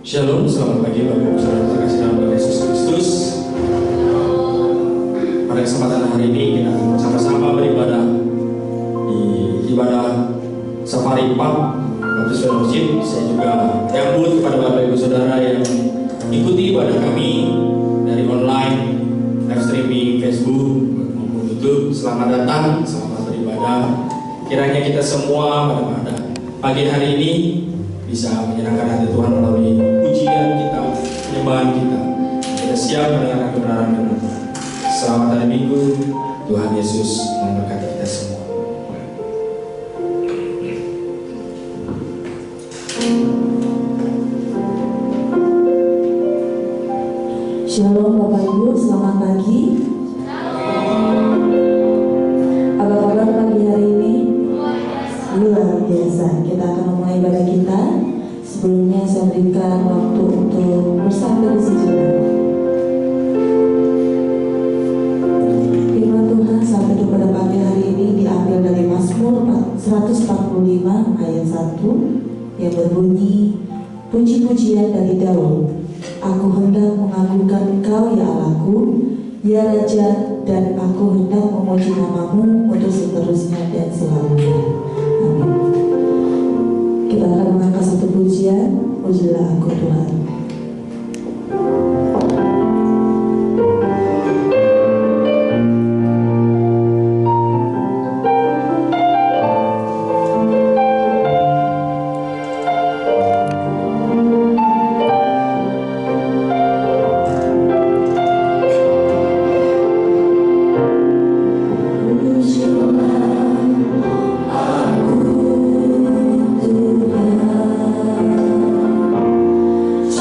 Shalom, selamat pagi Bapak Ibu Saudara terkasih dalam Tuhan Yesus Kristus. Pada kesempatan hari ini kita akan bersama-sama beribadah di ibadah Safari Park Baptis Fellowship. Saya juga menyambut kepada Bapak Ibu Saudara yang ikuti ibadah kami dari online, live streaming, Facebook maupun YouTube. Selamat datang, selamat beribadah. Kiranya kita semua pada pagi hari ini bisa menyenangkan hati Tuhan melalui pujian kita, penyembahan kita. Kita siap mendengarkan kebenaran firman Tuhan. Selamat hari Minggu, Tuhan Yesus memberkati kita semua. Shalom Bapak Ibu, selamat pagi. Apa kabar pagi hari ini? Luar biasa. Kita akan memulai ibadah kita. Sebelumnya saya berikan waktu untuk bersandar sejenak. Firman Tuhan sampai pada pagi hari ini diambil dari Mazmur 145 ayat 1 yang berbunyi, puji-pujian dari Daud. Aku hendak mengagungkan Engkau ya Allahku, ya Raja, dan aku hendak memuji namamu untuk seterusnya dan selamanya. Amin. Kita akan mengangkat satu pujian, pujilah aku Tuhan. Aku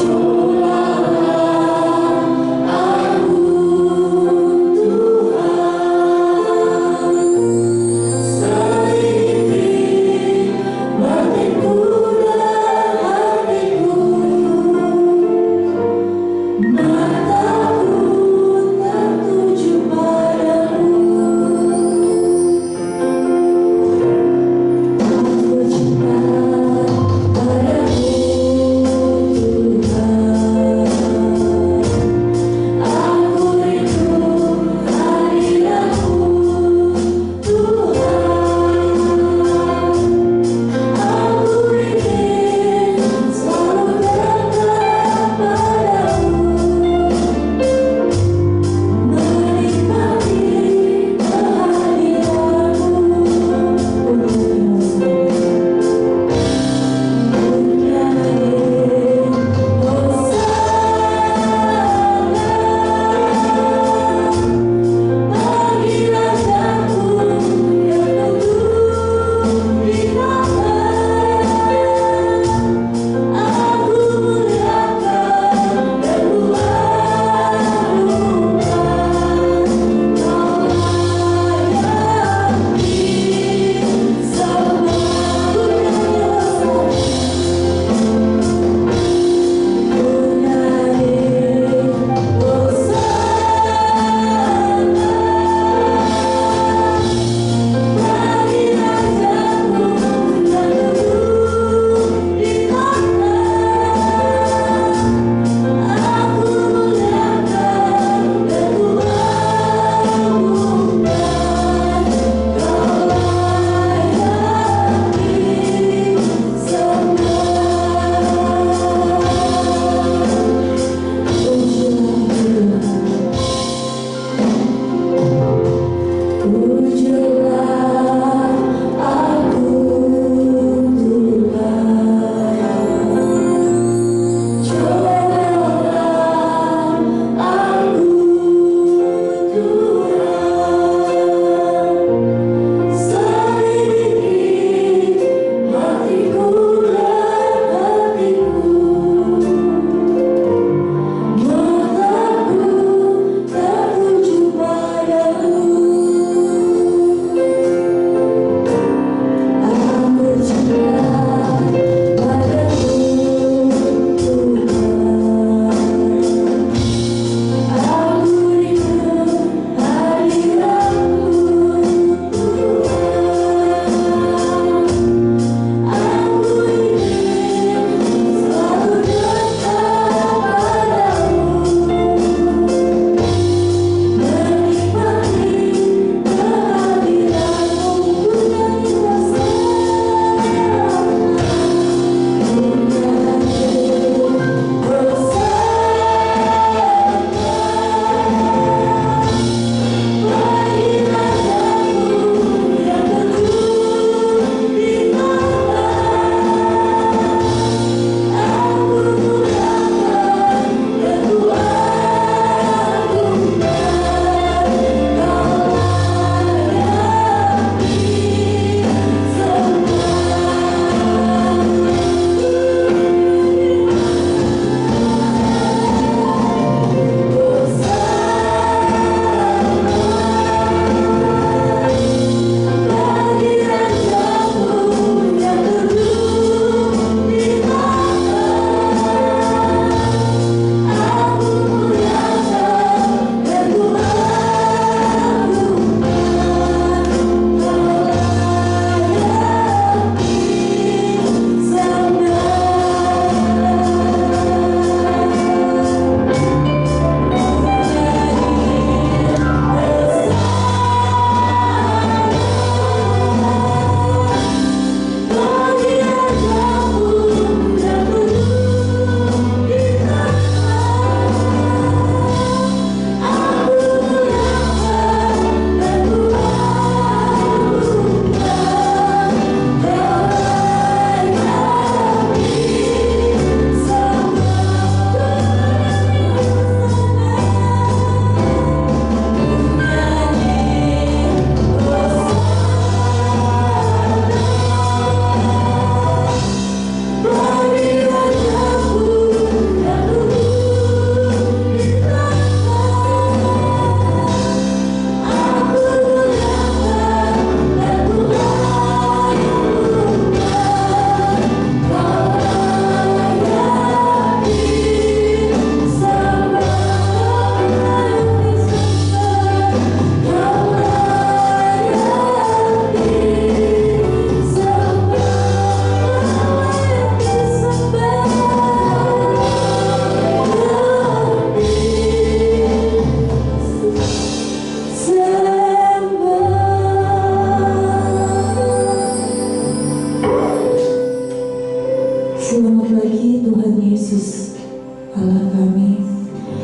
Allah kami,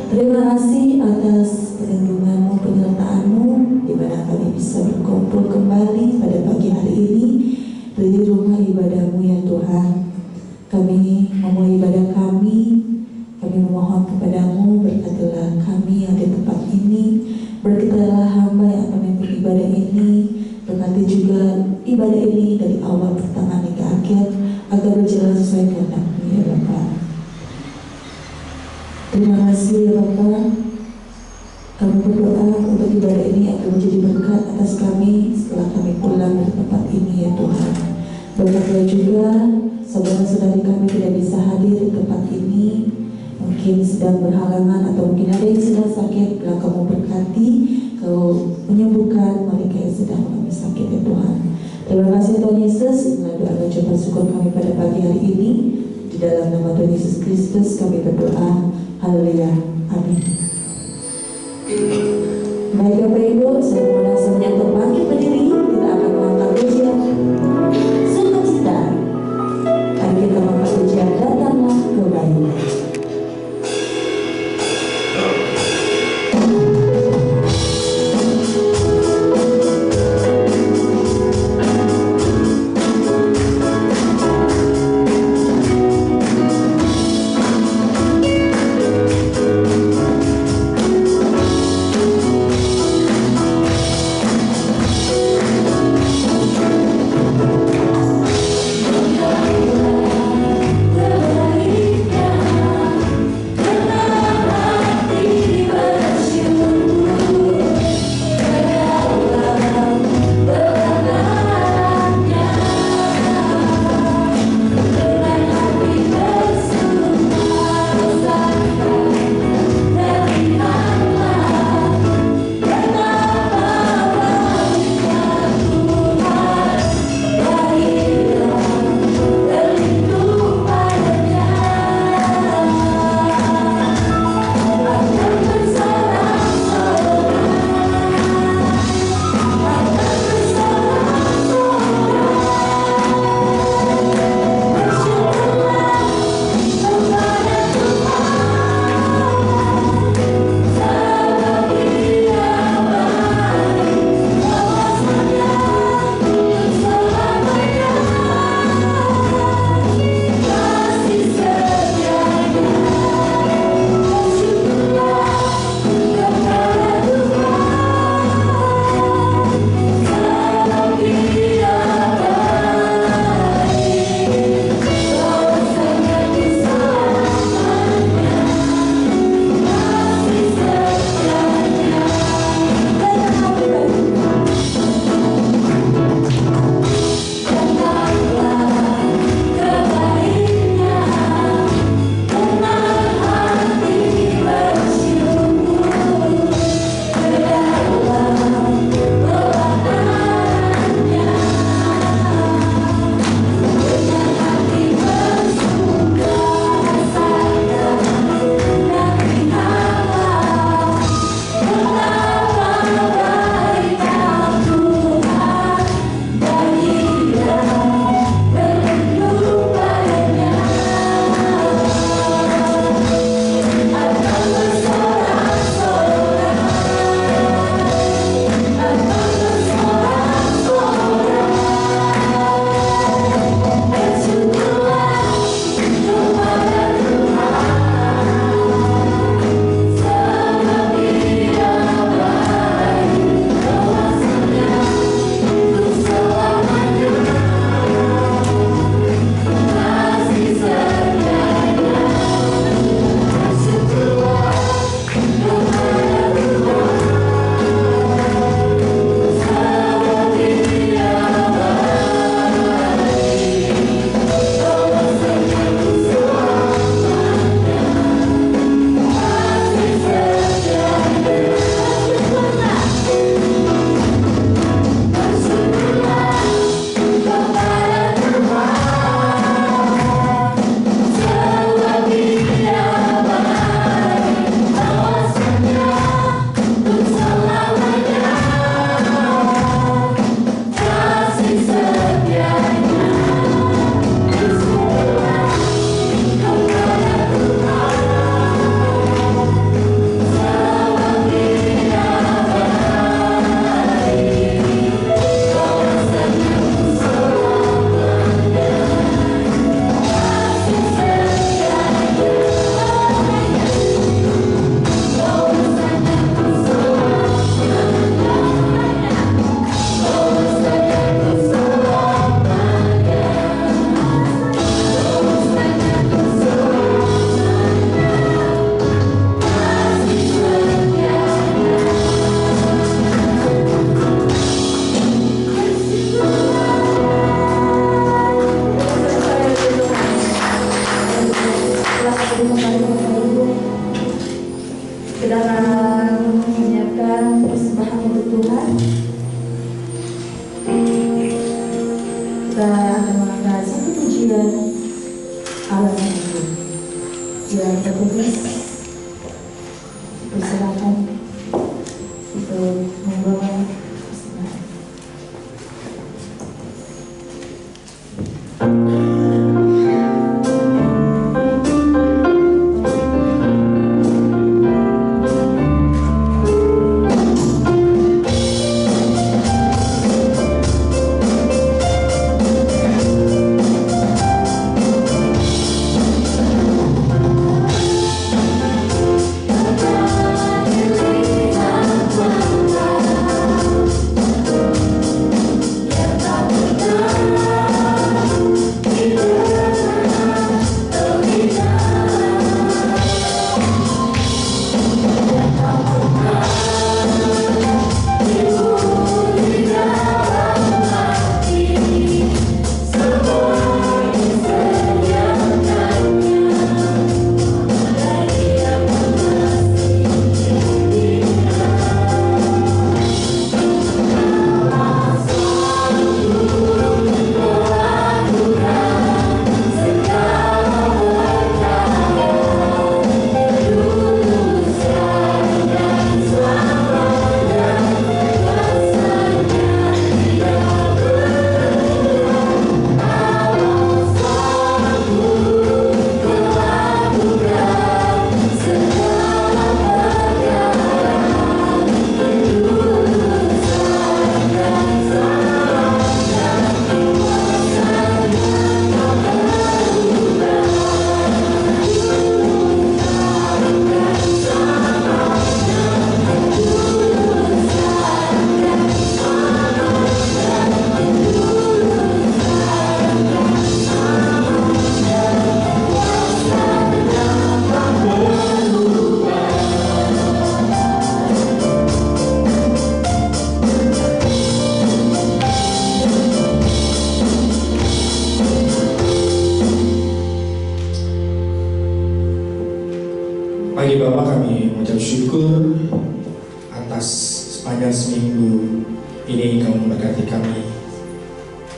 terima kasih atas perlindungan-Mu, penyertaan-Mu, di mana kami bisa berkumpul kembali pada pagi hari ini di rumah ibadah-Mu ya Tuhan. Kami memulai ibadah kami memohon kepada-Mu, berkatilah kami yang di tempat ini, berkatilah hamba yang akan memimpin ibadah ini, berkati juga ibadah ini dari awal pertengahan hingga akhir, agar berjalan sesuai kehendak-Mu ya Bapa. Terima kasih ya Bapa. Kami berdoa untuk ibadah ini akan menjadi berkat atas kami setelah kami pulang dari tempat ini ya Tuhan. Berkatilah juga saudara-saudari kami tidak bisa hadir di tempat ini, mungkin sedang berhalangan atau mungkin ada yang sedang sakit. Bila Kamu berkati, Kau menyembuhkan mereka yang sedang mengalami sakit ya Tuhan. Terima kasih Tuhan Yesus. Melalui doa dan ucapan syukur kami pada pagi hari ini, di dalam nama Tuhan Yesus Kristus kami berdoa. Haleluya. Amin. Baik Bapak Ibu, saya mohon semuanya untuk bangkit berdiri. Kita akan mengangkat pujian sukacita. Mari kita mengangkat pujian Datanglah Kembali. Kita akan menyiapkan persembahan untuk Tuhan. Kita akan mengangkat satu pujian Allah itu yang tertulis. Persilakan untuk membawa persembahan. Pagi Bapak, kami mengucap syukur atas sepanjang seminggu ini Kamu memberkati kami.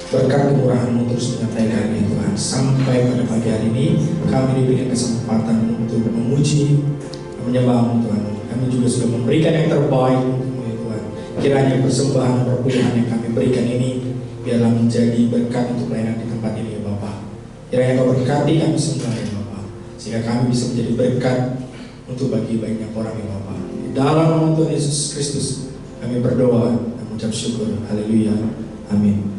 Berkat kemurahan-Mu terus menyertai kami Tuhan. Sampai pada pagi hari ini kami diberikan kesempatan untuk memuji, menyembah-Mu Tuhan. Kami juga sudah memberikan yang terbaik untuk-Mu ya Tuhan. Kiranya persembahan perpuluhan yang kami berikan ini biarlah menjadi berkat untuk pelayanan di tempat ini ya Bapak. Kiranya Kau berkati kami semua ya Bapak, sehingga kami bisa menjadi berkat untuk bagi banyak orang ya Bapa. Di dalam nama Tuhan Yesus Kristus kami berdoa dan mengucap syukur. Haleluya. Amin.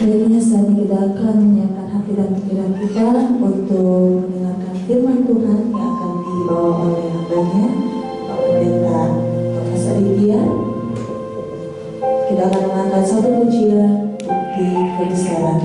Akhirnya saat ini kita akan menyiapkan hati dan pikiran kita untuk mendengarkan firman Tuhan yang akan dibawa oleh hambanya Pak Pendeta Profesor Lydia. Kita akan mengangkat satu pujian bukti kebesaran.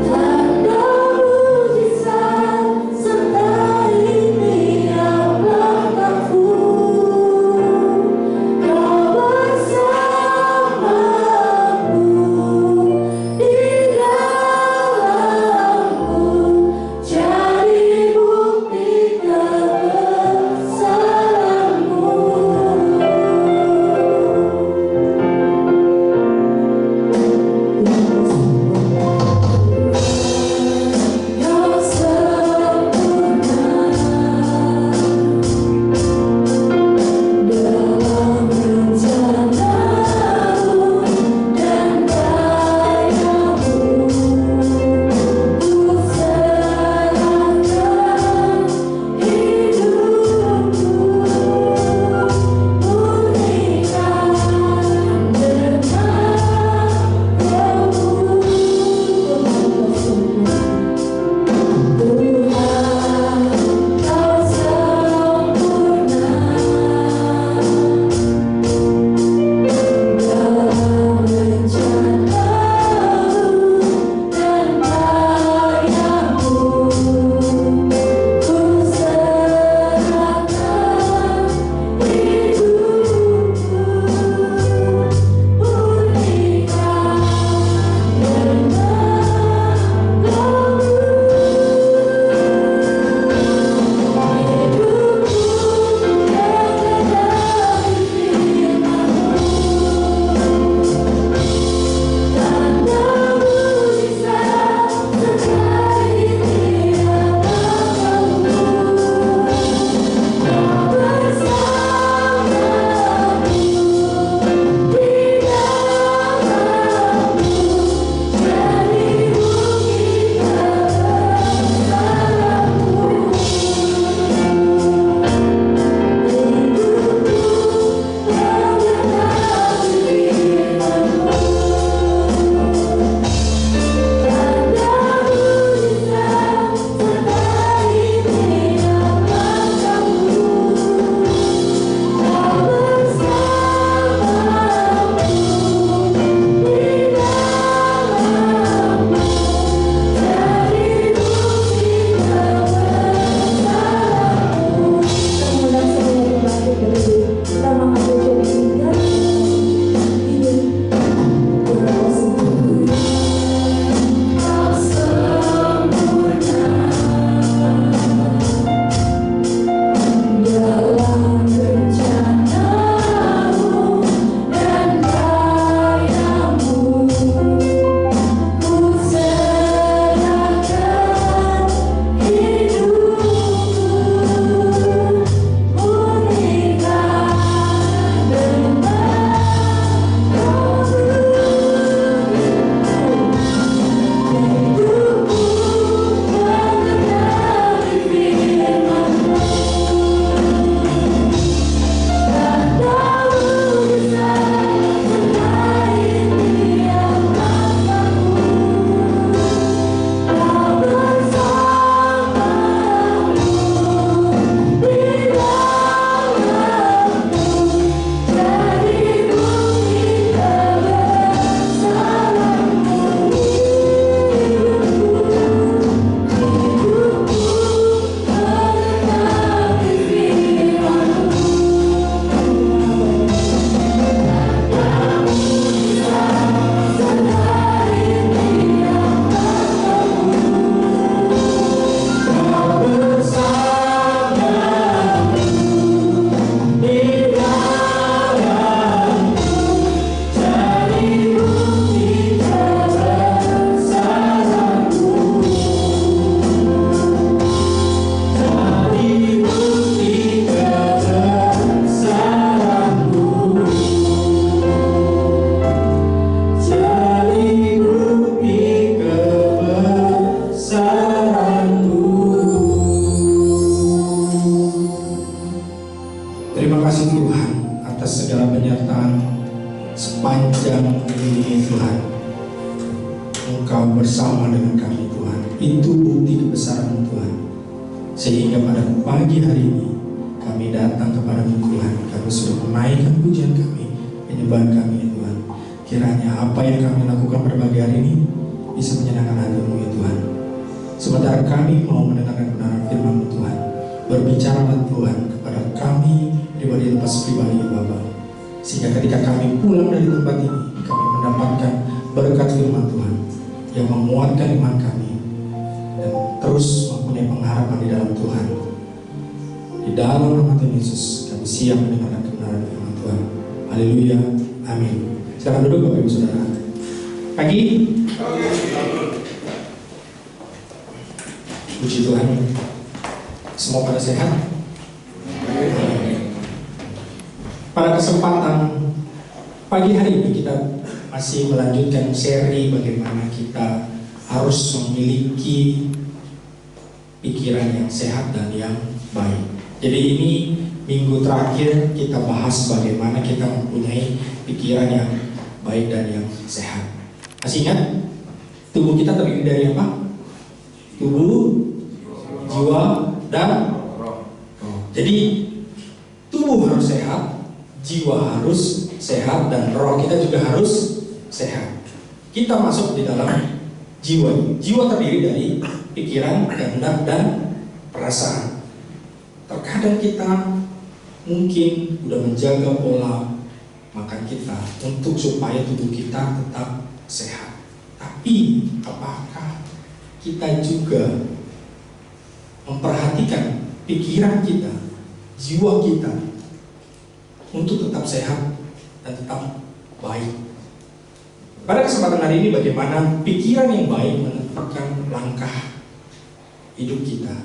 Tanda mujizat serta sepanjang ini Tuhan, Engkau bersama dengan kami Tuhan. Itu bukti kebesaran Tuhan. Sehingga pada pagi hari ini kami datang kepadamu Tuhan. Kami sudah menaikkan pujian kami, penyembahan kami ya Tuhan. Kiranya apa yang kami lakukan pada pagi hari ini bisa menyenangkan hati-Mu ya Tuhan. Sementara kami mau mendengarkan kebenaran firman-Mu Tuhan, berbicaralah Tuhan kepada kami pribadi lepas pribadi ya Bapa. Sehingga ketika kami pulang dari tempat ini, kami mendapatkan berkat firman Tuhan yang menguatkan iman kami dan terus mempunyai pengharapan di dalam Tuhan. Di dalam nama Tuhan Yesus kami siap mendengarkan kebenaran firman Tuhan. Haleluya, amin. Sekarang duduk Bapak Ibu Saudara. Pagi. Puji Tuhan. Semua pada sehat. Pada kesempatan pagi hari ini kita masih melanjutkan seri bagaimana kita harus memiliki pikiran yang sehat dan yang baik. Jadi ini minggu terakhir kita bahas bagaimana kita mempunyai pikiran yang baik dan yang sehat. Masih ingat? Tubuh kita terdiri dari apa? Tubuh, jiwa, dan roh. Jadi tubuh harus sehat, jiwa harus sehat, dan roh kita juga harus sehat. Kita masuk di dalam jiwa. Jiwa terdiri dari pikiran, kehendak, dan perasaan. Terkadang kita mungkin sudah menjaga pola makan kita untuk supaya tubuh kita tetap sehat. Tapi apakah kita juga memperhatikan pikiran kita, jiwa kita untuk tetap sehat dan tetap baik? Pada kesempatan hari ini bagaimana pikiran yang baik menentukan langkah hidup kita.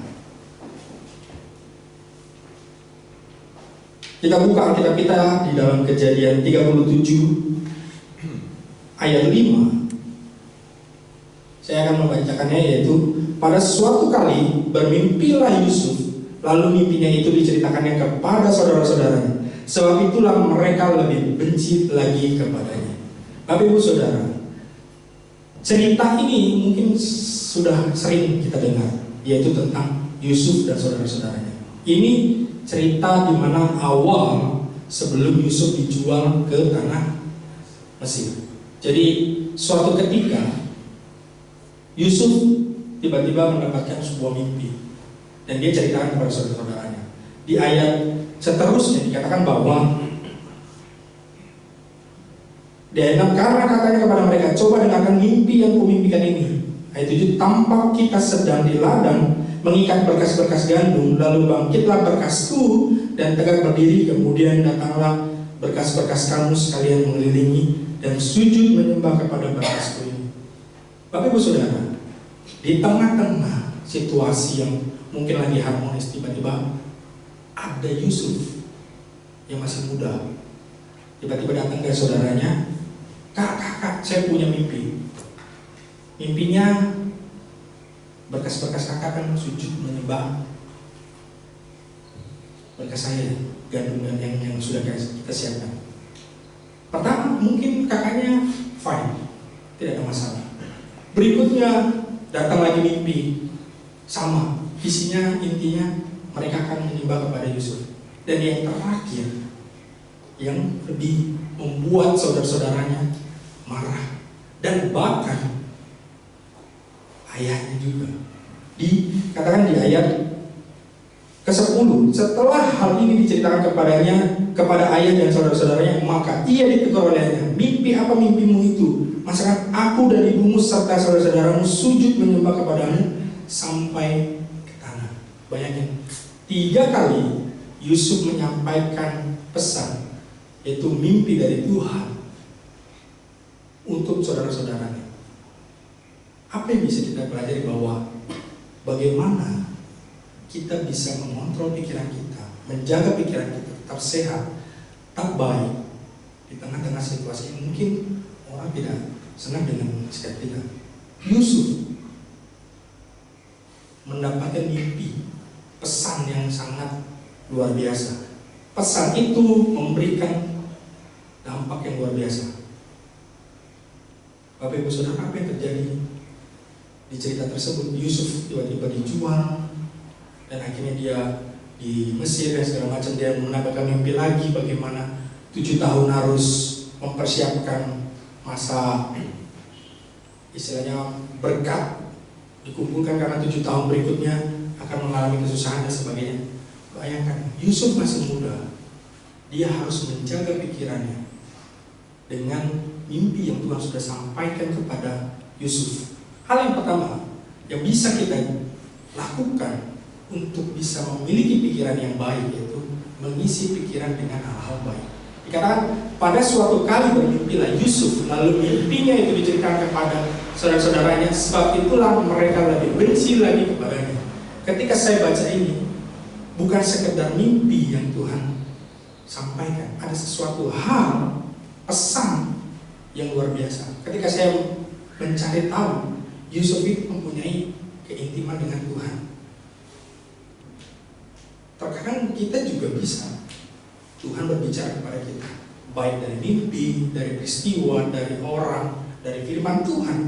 Kita buka Alkitab kita di dalam Kejadian 37 ayat 5. Saya akan membacakannya, yaitu pada suatu kali bermimpilah Yusuf, lalu mimpinya itu diceritakannya kepada saudara-saudaranya. Sebab itulah mereka lebih benci lagi kepadanya. Bapak Ibu Saudara, cerita ini mungkin sudah sering kita dengar, yaitu tentang Yusuf dan saudara-saudaranya. Ini cerita di mana awal sebelum Yusuf dijual ke tanah Mesir. Jadi suatu ketika Yusuf tiba-tiba mendapatkan sebuah mimpi dan dia ceritakan kepada saudara-saudaranya. Di ayat seterusnya dikatakan bahwa karena katanya kepada mereka, coba dengarkan mimpi yang kumimpikan ini. Ayat 7, tampak kita sedang di ladang mengikat berkas-berkas gandum, lalu bangkitlah berkasku dan tegak berdiri, kemudian datanglah berkas-berkas kamu sekalian mengelilingi dan sujud menyembah kepada berkasku ini. Bapak Ibu Saudara, di tengah-tengah situasi yang mungkin lagi harmonis, tiba-tiba ada Yusuf yang masih muda, tiba-tiba datang ke saudaranya, kakak, saya punya mimpi. Mimpinya berkas-berkas kakak kan sujud menyembah berkas saya, gandum yang sudah kita siapkan. Pertama mungkin kakaknya fine, tidak ada masalah. Berikutnya datang lagi mimpi sama, isinya intinya mereka akan menyembah kepada Yusuf. Dan yang terakhir yang lebih membuat saudara-saudaranya marah dan bahkan ayahnya juga. Dikatakan di ayat ke-10, setelah hal ini diceritakan kepada ayah dan saudara-saudaranya, maka ia ditegur olehnya, mimpi apa mimpimu itu? Masakan aku dan ibumu serta saudara-saudaramu sujud menyembah kepadamu sampai ke tanah. Bayangin, 3 kali Yusuf menyampaikan pesan, yaitu mimpi dari Tuhan untuk saudara-saudaranya. Apa yang bisa kita pelajari? Bahwa bagaimana kita bisa mengontrol pikiran kita, menjaga pikiran kita tetap sehat, tetap baik di tengah-tengah situasi yang mungkin orang tidak senang dengan sikap kita. Yusuf mendapatkan mimpi, pesan yang sangat luar biasa. Pesan itu memberikan dampak yang yang luar biasa. Bapak Ibu Saudara, apa yang terjadi di cerita tersebut? Yusuf tiba-tiba dijual, dan akhirnya dia di Mesir dan segala macam. Dia mendapatkan mimpi lagi bagaimana 7 tahun harus mempersiapkan masa istilahnya berkat dikumpulkan, karena 7 tahun berikutnya akan mengalami kesusahan dan sebagainya. Bayangkan, Yusuf masih muda, dia harus menjaga pikirannya dengan mimpi yang Tuhan sudah sampaikan kepada Yusuf. Hal yang pertama yang bisa kita lakukan untuk bisa memiliki pikiran yang baik, yaitu mengisi pikiran dengan hal-hal baik. Dikatakan pada suatu kali bermimpilah Yusuf, lalu mimpinya itu diceritakan kepada saudara-saudaranya, sebab itulah mereka lebih benci lagi kepadanya. Ketika saya baca ini, bukan sekedar mimpi yang Tuhan sampaikan, ada sesuatu hal, pesan yang luar biasa. Ketika saya mencari tahu, Yusuf itu mempunyai keintiman dengan Tuhan. Terkadang kita juga bisa Tuhan berbicara kepada kita, baik dari mimpi, dari peristiwa, dari orang, dari firman Tuhan.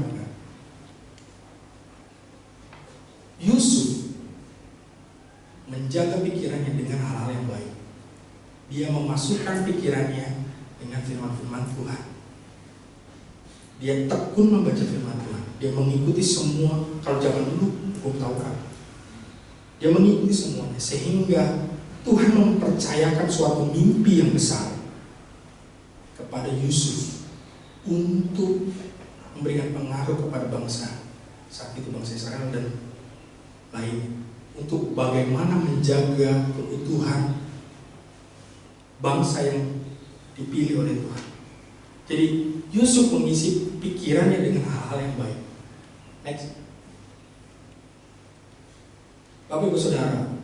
Yusuf menjaga pikirannya dengan hal-hal yang baik. Dia memasukkan pikirannya dengan firman-firman Tuhan. Dia tekun membaca firman Tuhan. Dia mengikuti semua. Kalau zaman dulu, hukum Taurat, dia mengikuti semuanya, sehingga Tuhan mempercayakan suatu mimpi yang besar kepada Yusuf untuk memberikan pengaruh kepada bangsa saat itu, bangsa Israel dan lain, untuk bagaimana menjaga keutuhan bangsa yang dipilih oleh Tuhan. Jadi Yusuf mengisi pikirannya dengan hal-hal yang baik. Next. Bapak Ibu Saudara,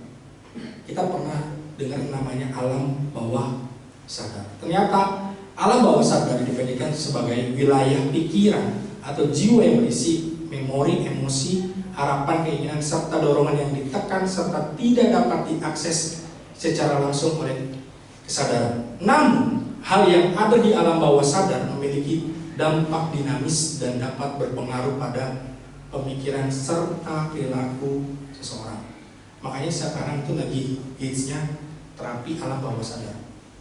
kita pernah dengar namanya alam bawah sadar. Ternyata alam bawah sadar didefinisikan sebagai wilayah pikiran atau jiwa yang berisi memori, emosi, harapan, keinginan, serta dorongan yang ditekan serta tidak dapat diakses secara langsung oleh kesadaran. Namun, hal yang ada di alam bawah sadar memiliki dampak dinamis dan dapat berpengaruh pada pemikiran serta perilaku seseorang. Makanya sekarang itu lagi hitsnya terapi alam bawah sadar.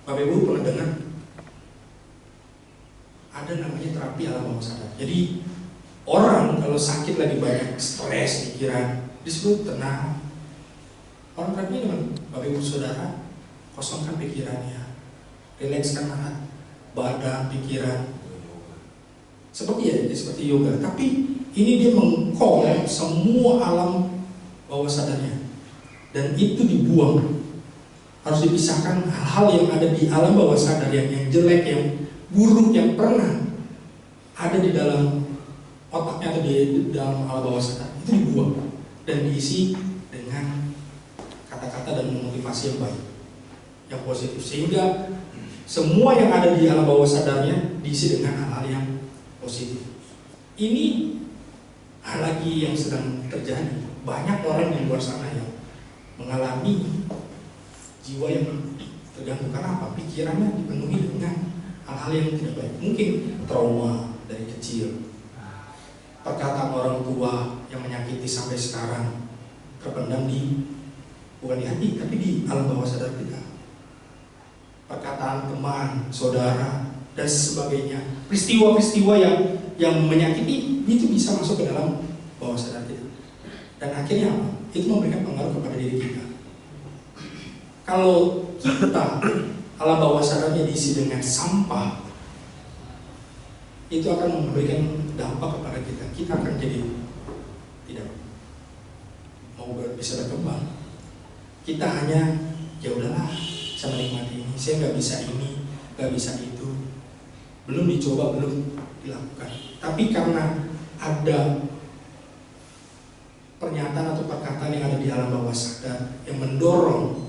Bapak Ibu pernah dengar? Ada namanya terapi alam bawah sadar. Jadi orang kalau sakit lagi banyak stres pikiran, disebut tenang. Orang terapi dengan Bapak Ibu Saudara, kosongkan pikirannya, rilekskan badan, pikiran. Seperti yoga. Tapi ini dia mengkol semua alam bawah sadarnya. Dan itu dibuang. Harus dipisahkan hal-hal yang ada di alam bawah sadar, yang jelek, yang buruk, yang pernah ada di dalam otaknya atau di dalam alam bawah sadar. Itu dibuang dan diisi dengan kata-kata dan motivasi yang baik, yang positif, sehingga semua yang ada di alam bawah sadarnya diisi dengan hal-hal yang positif. Ini hal lagi yang sedang terjadi. Banyak orang di luar sana yang mengalami jiwa yang terganggu. Karena apa? Pikirannya dipenuhi dengan hal-hal yang tidak baik. Mungkin trauma dari kecil, perkataan orang tua yang menyakiti sampai sekarang terpendam bukan di hati, tapi di alam bawah sadar kita. Perkataan teman, saudara, dan sebagainya. Peristiwa-peristiwa yang menyakiti itu bisa masuk ke dalam bawah sadar kita. Dan akhirnya apa? Itu memberikan pengaruh kepada diri kita. Kalau kita alam bawah sadarnya diisi dengan sampah, itu akan memberikan dampak kepada kita. Kita akan jadi tidak mau bisa berkembang. Kita hanya ya udahlah, saya menikmati ini, saya nggak bisa ini, nggak bisa itu, belum dicoba, belum dilakukan. Tapi karena ada pernyataan atau perkataan yang ada di alam bawah sadar yang mendorong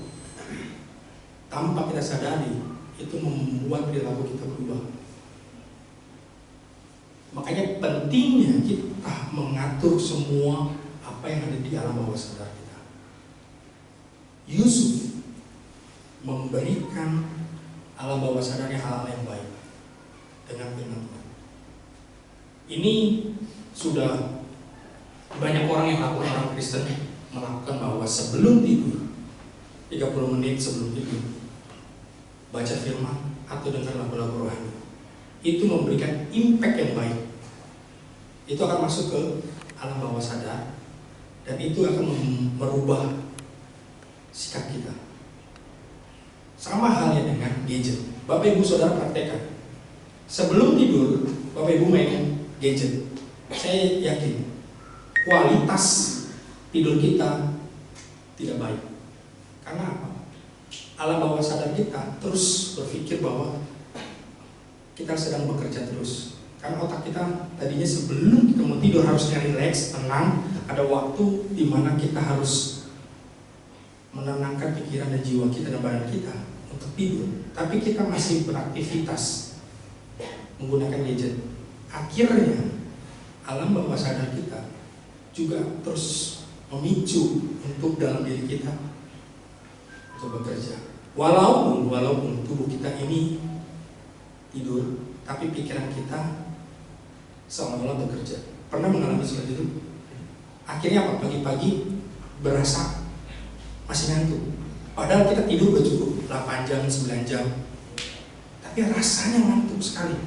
tanpa kita sadari, itu membuat perilaku kita berubah. Makanya pentingnya kita mengatur semua apa yang ada di alam bawah sadar kita. Yusuf memberikan alam bawah sadarnya hal-hal yang baik. dengan firman Tuhan. Ini sudah banyak orang yang lakukan, orang Kristen melakukan, bahwa sebelum tidur 30 menit sebelum tidur baca firman atau dengar lagu-lagu rohani. Itu memberikan impact yang baik. Itu akan masuk ke alam bawah sadar dan itu akan merubah sikap kita. Sama halnya dengan gadget. Bapak Ibu Saudara praktekkan. Sebelum tidur, Bapak Ibu main gadget. Saya yakin kualitas tidur kita tidak baik. Karena apa? Alam bawah sadar kita terus berpikir bahwa kita sedang bekerja terus. Karena otak kita tadinya sebelum kita mau tidur harusnya rileks, tenang, ada waktu di mana kita harus menenangkan pikiran dan jiwa kita dan badan kita untuk tidur. Tapi kita masih beraktivitas menggunakan gadget. Akhirnya alam bawah sadar kita juga terus memicu untuk dalam diri kita untuk bekerja. Walaupun tubuh kita ini tidur, tapi pikiran kita seolah-olah bekerja. Pernah mengalami seperti itu? Akhirnya apa? Pagi-pagi berasa masih ngantuk. Padahal kita tidur udah cukup 8 jam, 9 jam. Tapi rasanya ngantuk sekali.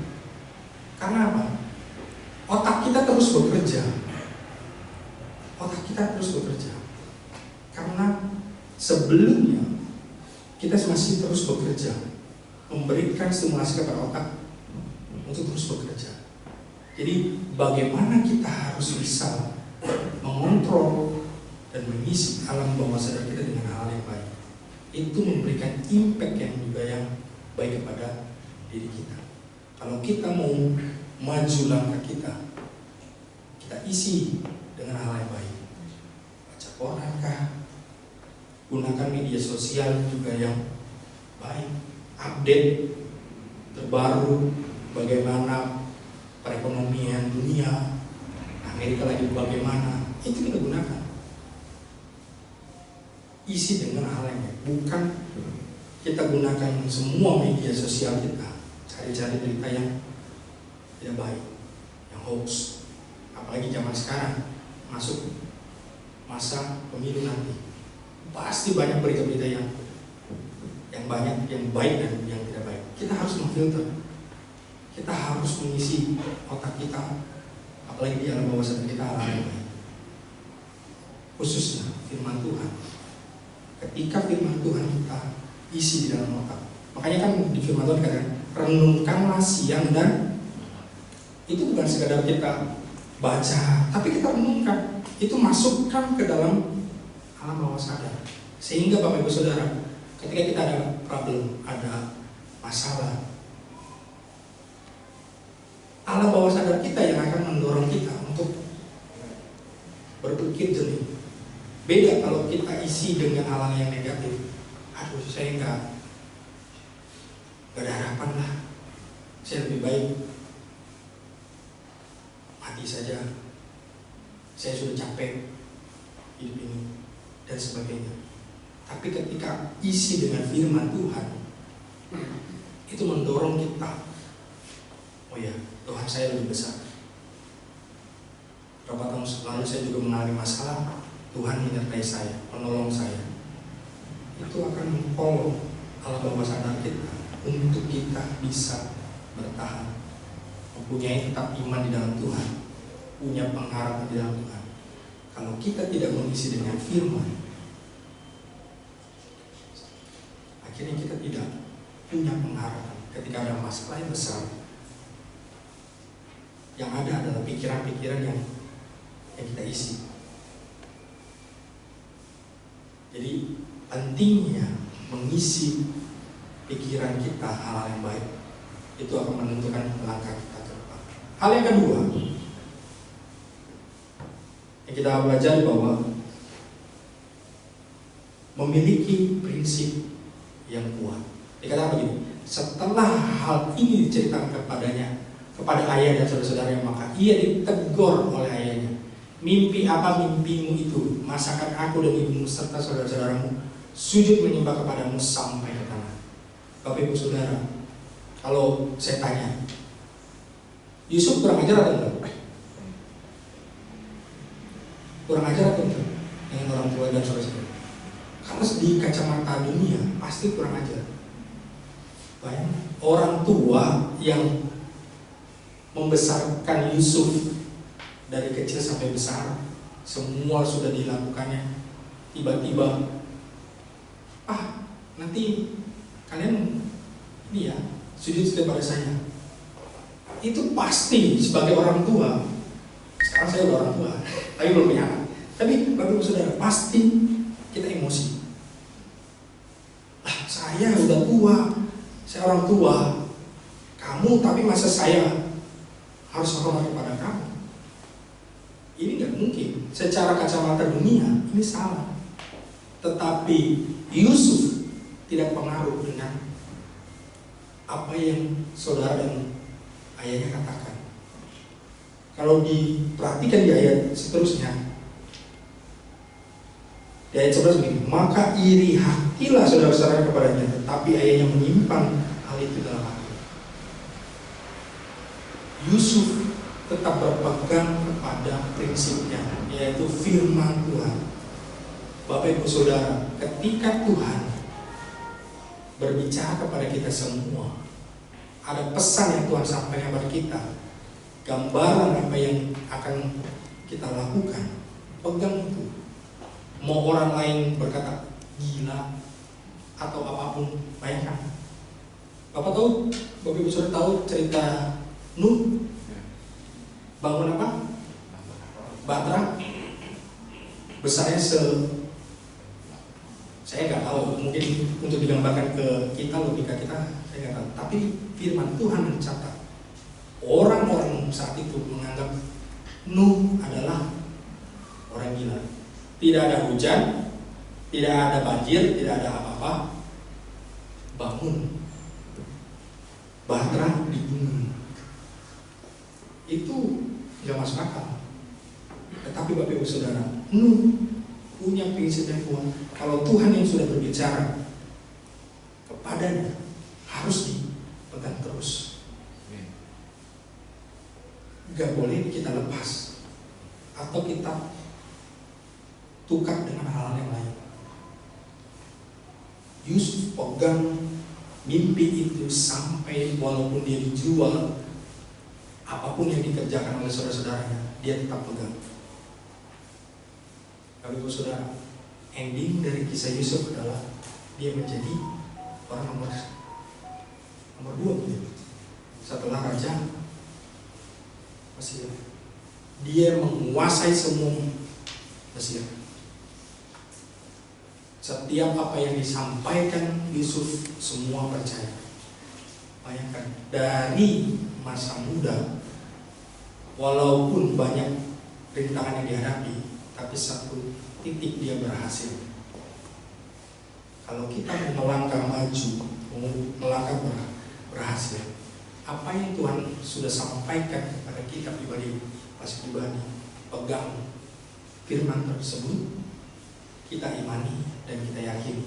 Karena apa? Otak kita terus bekerja. Otak kita terus bekerja. Karena sebelumnya kita masih terus bekerja, memberikan stimulasi kepada otak untuk terus bekerja. Jadi bagaimana kita harus bisa mengontrol dan mengisi alam bawah sadar kita dengan hal yang baik. Itu memberikan impact yang juga yang baik kepada diri kita. Kalau kita mau maju langkah kita isi dengan hal yang baik. Baca koran kah? Gunakan media sosial juga yang baik. Update terbaru bagaimana perekonomian dunia, Amerika lagi bagaimana, itu kita gunakan. Isi dengan hal yang baik. Bukan kita gunakan semua media sosial kita cari-cari berita yang tidak baik, yang hoax. Apalagi zaman sekarang masuk masa pemilu nanti, pasti banyak berita-berita yang banyak, yang baik dan yang tidak baik. Kita harus memfilter. Kita harus mengisi otak kita, apalagi di alam bawah sadar kita, hal yang baik. Khususnya firman Tuhan. Ketika firman Tuhan kita isi di dalam otak, makanya kan di firman Tuhan dikatakan renungkanlah siang dan itu bukan sekadar kita baca, tapi kita renungkan, itu masukkan ke dalam alam bawah sadar. Sehingga Bapak Ibu Saudara, ketika kita ada problem, ada masalah, alam bawah sadar kita yang akan mendorong kita untuk berpikir jernih. Beda kalau kita isi dengan hal yang negatif. Aduh, saya nggak ada harapan lah, saya lebih baik mati saja, saya sudah capek hidup ini dan sebagainya. Tapi ketika isi dengan firman Tuhan, itu mendorong kita, oh ya, Tuhan saya lebih besar. Berapa tahun lalu saya juga mengalami masalah, Tuhan menyertai saya, menolong saya. Itu akan mempolong alam bawah sadar kita untuk kita bisa bertahan, mempunyai tetap iman di dalam Tuhan, punya pengharapan di dalam Tuhan. Kalau kita tidak mengisi dengan firman, akhirnya kita tidak punya pengharapan. Ketika ada masalah yang besar, yang ada adalah pikiran-pikiran yang kita isi. Jadi pentingnya mengisi pikiran kita hal yang baik, itu akan menentukan langkah kita ke depan. Hal yang kedua yang kita belajar bahwa memiliki prinsip yang kuat. Dikatakan begini, setelah hal ini diceritakan kepada ayah dan saudara-saudaranya, maka ia ditegur oleh ayahnya. Mimpi apa mimpimu itu? Masakan aku dan ibumu serta saudara-saudaramu sujud menyembah kepadamu sampai ke tanah. Bapak Ibu Saudara, kalau saya tanya, Yusuf kurang ajar atau enggak? Kurang ajar atau enggak dengan orang tua dan saudara-saudara? Karena di kacamata dunia pasti kurang ajar. Bayangkan orang tua yang membesarkan Yusuf dari kecil sampai besar, semua sudah dilakukannya. Tiba-tiba, nanti kalian ini ya sujud pada saya. Itu pasti sebagai orang tua. Sekarang saya udah orang tua, tapi belum punya anak. Tapi Bapak Ibu Saudara, pasti kita emosi. Saya udah tua, saya orang tua, kamu tapi masa saya harus hormat kepada kamu? Ini nggak mungkin. Secara kacamata dunia ini salah. Tetapi Yusuf tidak pengaruh dengan apa yang saudara dan ayahnya katakan. Kalau diperhatikan di ayat seterusnya, di ayat 11 begini, maka iri hatilah saudara-saudara kepadanya, tetapi ayahnya menyimpan hal itu dalam hati. Yusuf tetap berpegang kepada prinsipnya, yaitu firman Tuhan. Bapak Ibu Saudara, ketika Tuhan berbicara kepada kita semua, ada pesan yang Tuhan sampaikan kepada kita, gambaran apa yang akan kita lakukan, pegang itu. Mau orang lain berkata gila atau apapun, bayangkan. Bapak tahu, Bapak Ibu Saudara tahu cerita Nuh bangun apa? Batra besarnya saya nggak tahu, mungkin untuk digambarkan ke kita, logika kita, saya nggak tahu. Tapi firman Tuhan mencatat orang-orang saat itu menganggap Nuh adalah orang gila. Tidak ada hujan, tidak ada banjir, tidak ada apa-apa. Bangun Batra di gunung. Itu nggak masuk akal. Tetapi Bapak Ibu Saudara, Nuh punya prinsip yang kuat. Kalau Tuhan yang sudah berbicara kepadanya, harus dipegang terus. Gak boleh kita lepas atau kita tukar dengan hal yang lain. Yusuf pegang mimpi itu sampai walaupun dia dijual, apapun yang dikerjakan oleh saudara-saudaranya, dia tetap pegang. Bapak Ibu Saudara, ending dari kisah Yusuf adalah dia menjadi orang nomor 2 setelah raja Mesir. Dia menguasai semua Mesir. Setiap apa yang disampaikan Yusuf, semua percaya. Bayangkan, dari masa muda, walaupun banyak rintangan yang dihadapi, tapi satu titik dia berhasil. Kalau kita mau melangkah maju, mau melangkah berhasil, apa yang Tuhan sudah sampaikan kepada kita pribadi, pegang firman tersebut, kita imani dan kita yakin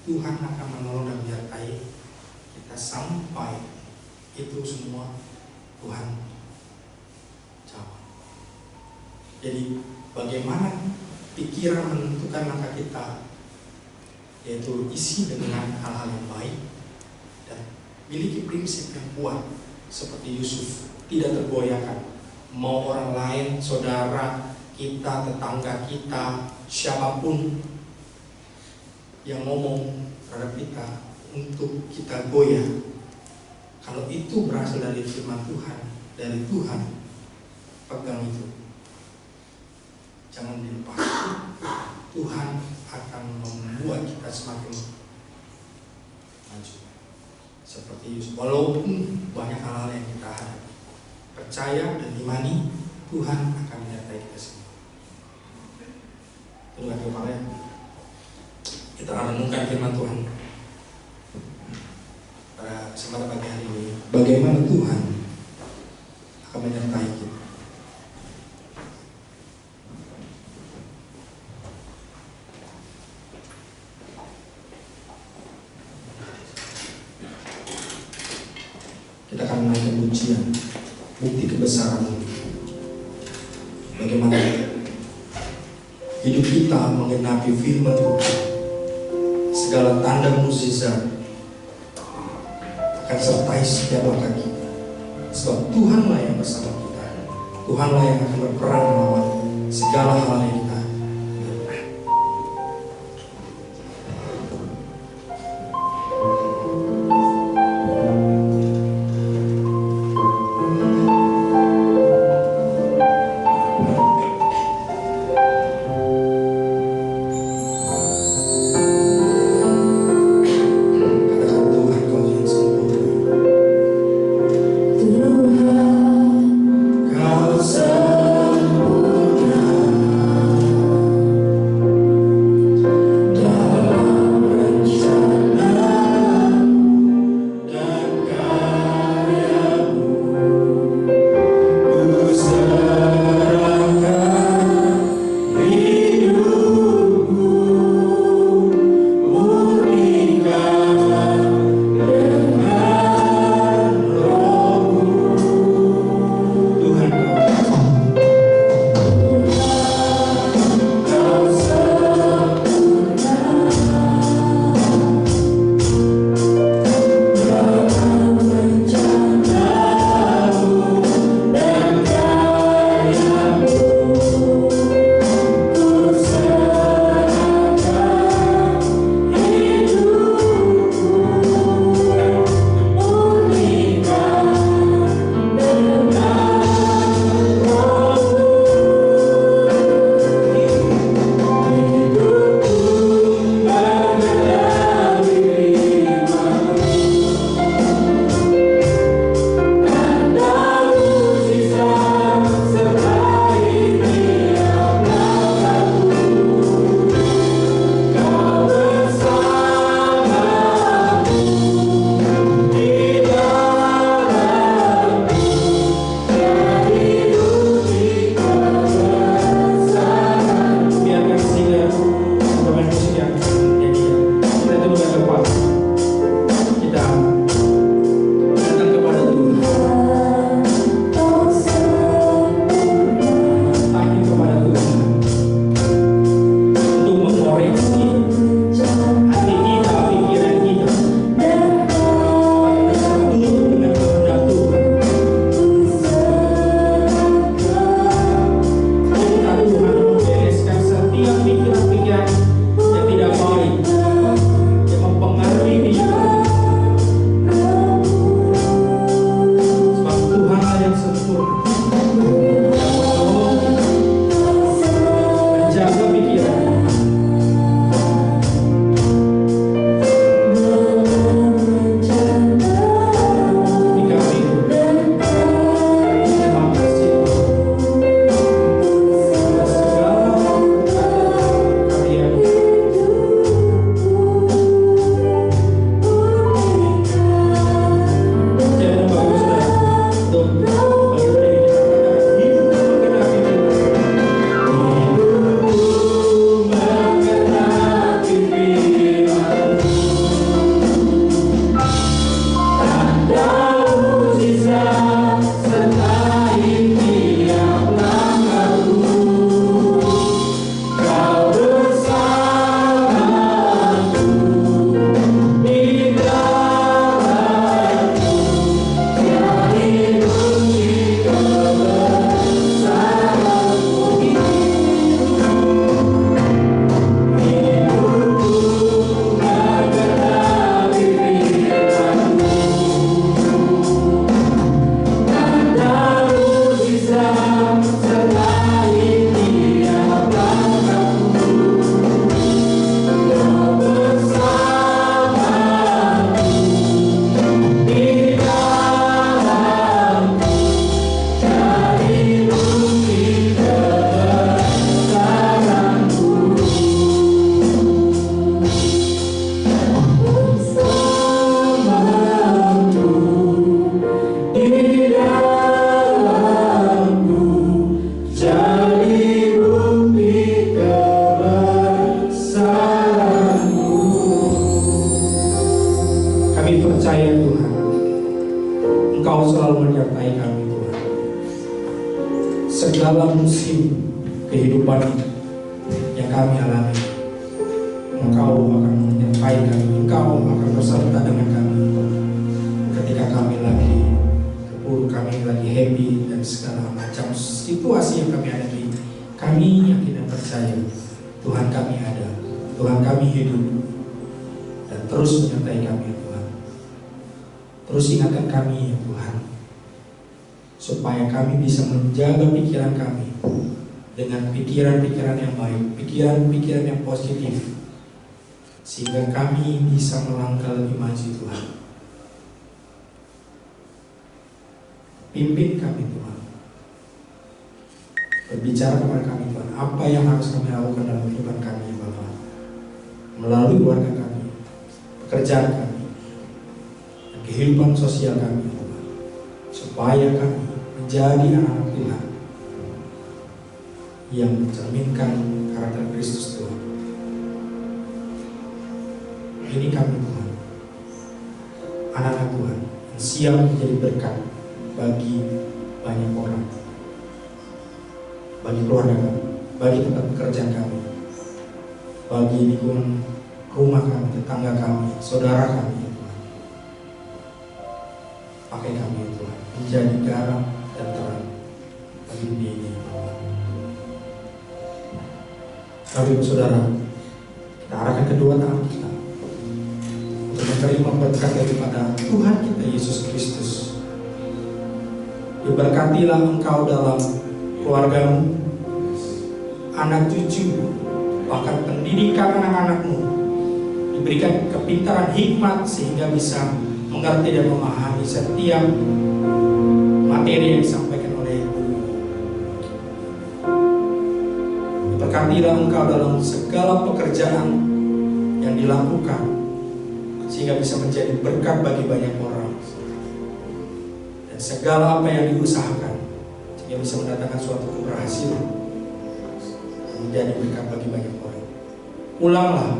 Tuhan akan menolong dan menyertai kita sampai itu semua Tuhan jawab. Jadi bagaimana pikiran menentukan langkah kita, yaitu isi dengan hal-hal yang baik dan miliki prinsip yang kuat seperti Yusuf, tidak tergoyahkan. Mau orang lain, saudara kita, tetangga kita, siapapun yang ngomong terhadap kita untuk kita goyah, kalau itu berasal dari firman Tuhan, dari Tuhan, pegang itu, jangan dilepas. Tuhan akan membuat kita semakin maju seperti Yusuf. Walaupun banyak hal-hal yang kita hadapi, percaya dan imani Tuhan akan menyertai kita semua. Tundukkan kepala ya. Kita akan renungkan firman Tuhan pada kesempatan pagi hari ini. Bagaimana Tuhan akan menyertai kita. Kita akan menaikkan pujian. bukti kebesaran-Mu. Bagaimana hidup kita mengenapi firman Tuhan, segala tanda mukjizat akan sertai setiap langkah kita. Sebab Tuhanlah yang bersama kita. Tuhanlah yang akan berperang melawan segala hal yang kita. segala musim kehidupan yang kami alami, Engkau akan menyertai kami, Engkau akan beserta dengan kami ketika kami lagi terpuruk, kami lagi happy, dan segala macam situasi yang kami hadapi. Kami yakin dan percaya Tuhan kami ada, Tuhan kami hidup dan terus menyertai kami ya Tuhan. Terus ingatkan kami ya Tuhan, supaya kami bisa menjaga pikiran kami dengan pikiran-pikiran yang baik, pikiran-pikiran yang positif, sehingga kami bisa melangkah lebih maju Tuhan. Pimpin kami Tuhan, berbicara kepada kami Tuhan, apa yang harus kami lakukan dalam kehidupan kami ya Bapa, melalui keluarga kami, pekerjaan kami, dan kehidupan sosial kami Tuhan, supaya kami menjadi anak Tuhan yang mencerminkan karakter Kristus Tuhan. Ini kami Tuhan, anak-anak Tuhan yang siap menjadi berkat bagi banyak orang, bagi keluarga kami, bagi tempat pekerjaan kami, bagi lingkungan rumah kami, tetangga kami, saudara kami ya Tuhan. Pakai kami ya Tuhan menjadi garam dan terang bagi dunia ini ya Tuhan. Kami saudara, kita arahkan kedua tangan kita untuk menerima berkat daripada Tuhan kita Yesus Kristus. Diberkatilah engkau dalam keluargamu, anak cucu, bahkan pendidikan anak-anakmu. Diberikan kepintaran hikmat sehingga bisa mengerti dan memahami setiap materi yang disampaikan oleh guru. Diberkatilah engkau dalam segala pekerjaan yang dilakukan sehingga bisa menjadi berkat bagi banyak orang. Dan segala apa yang diusahakan sehingga bisa mendatangkan suatu keberhasilan dan menjadi berkat bagi banyak orang. Ulanglah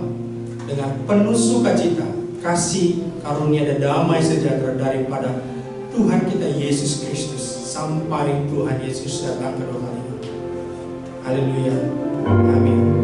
dengan penuh sukacita, kasih, karunia dan damai sejahtera daripada Tuhan kita Yesus Kristus sampai Tuhan Yesus datang kedua kalinya. Haleluya. Amin.